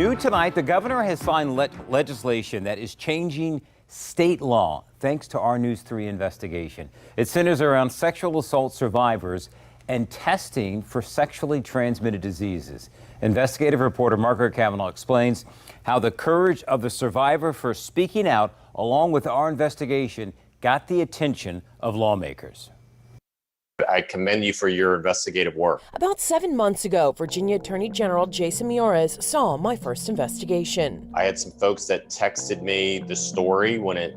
New tonight, the governor has signed legislation that is changing state law thanks to our News 3 investigation. It centers around sexual assault survivors and testing for sexually transmitted diseases. Investigative reporter Margaret Cavanaugh explains how the courage of the survivor for speaking out, along with our investigation, got the attention of lawmakers. I commend you for your investigative work. About 7 months ago, Virginia Attorney General General Miyares saw my first investigation. I had some folks that texted me the story when it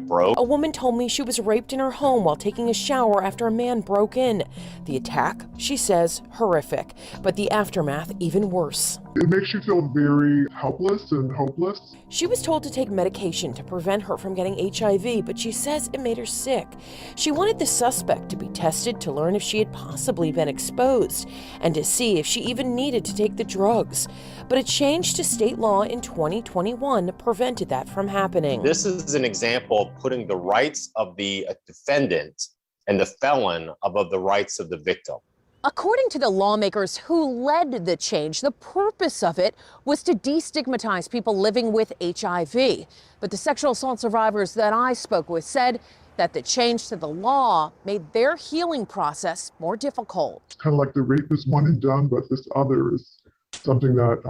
broke. A woman told me she was raped in her home while taking a shower after a man broke in. The attack, she says, horrific, but the aftermath even worse. It makes you feel very helpless and hopeless. She was told to take medication to prevent her from getting HIV, but she says it made her sick. She wanted the suspect to be tested to learn if she had possibly been exposed and to see if she even needed to take the drugs. But a change to state law in 2021 prevented that from happening. This is an example of putting the rights of the defendant and the felon above the rights of the victim. According to the lawmakers who led the change, the purpose of it was to destigmatize people living with HIV. But the sexual assault survivors that I spoke with said that the change to the law made their healing process more difficult. It's kind of like the rape is one and done, but this other is something that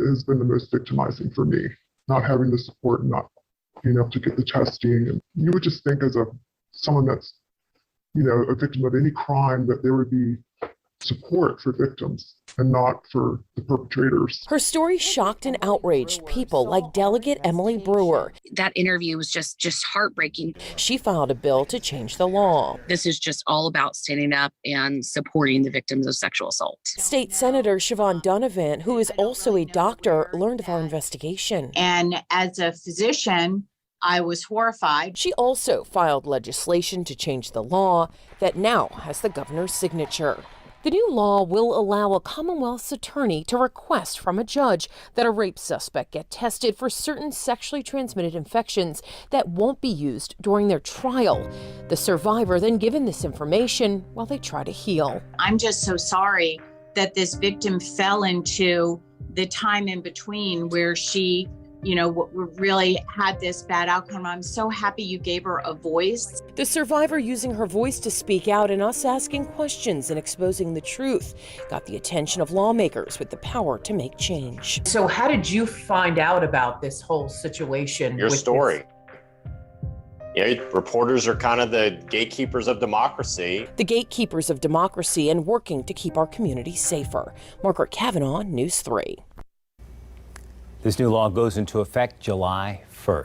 has been the most victimizing for me. Not having the support, not being able to get the testing. And you would just think as someone that's, a victim of any crime, that there would be support for victims and not for the perpetrators. Her story shocked and outraged people like Delegate Emily Brewer. That interview was just heartbreaking. She filed a bill to change the law. This is just all about standing up and supporting the victims of sexual assault. State Senator Siobhan Donovan, who is also a doctor, learned of our investigation. And as a physician, I was horrified. She also filed legislation to change the law that now has the governor's signature. The new law will allow a Commonwealth's attorney to request from a judge that a rape suspect get tested for certain sexually transmitted infections that won't be used during their trial. The survivor then given this information while they try to heal. I'm just so sorry that this victim fell into the time in between where she really had this bad outcome. I'm so happy you gave her a voice. The survivor using her voice to speak out and us asking questions and exposing the truth got the attention of lawmakers with the power to make change. So how did you find out about this whole situation? Your story. Reporters are kind of the gatekeepers of democracy. The gatekeepers of democracy and working to keep our community safer. Margaret Cavanaugh, News 3. This new law goes into effect July 1st.